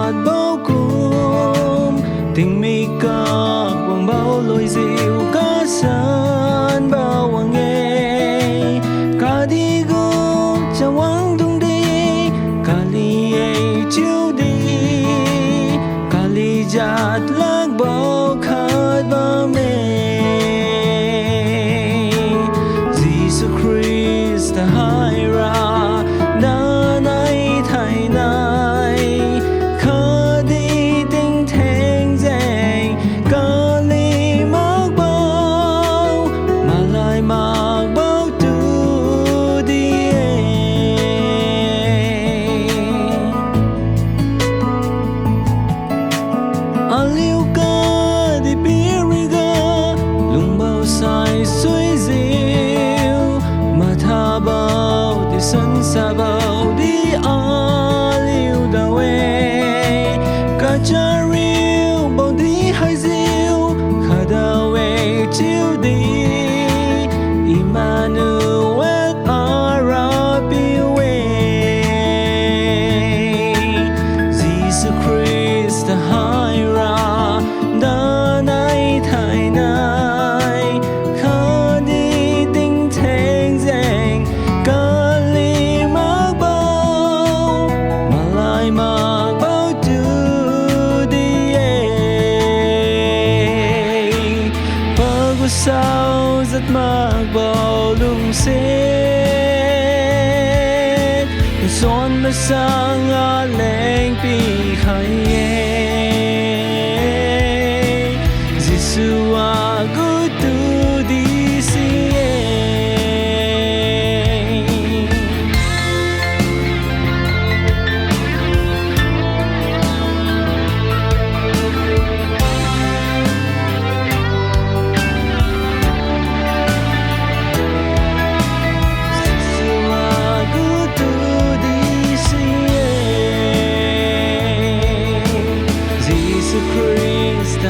hạt bao cùng tình mi ca quang bao lối dịu ca san bao hoàng nghe ca đi gom chẳng vắng tung đi ca li ấy chiếu đi ca li giạt lạc bao khát bao mê Jesus Christ hai ra na nay thay nay khờ đi tình thèn dèn ca li mắc bao mà lại mắc bao tu đi aliu ca đi biriga lung bao sai suy diệu mà tha bao đi sân xa bao đi aliu đào e cả cha riu bao đi hai diệu khá đào e chiếu đi Emmanuel Arabiwe Jesus Christ hai ra đã nay thay nay khá đi tình thèn dèn ca li mắc bao mà lại mắc bao tu đi bagus sao rất mắc bao lung xét son mà sang a leng pi khai Jesus aku tu di sini Jesus Christ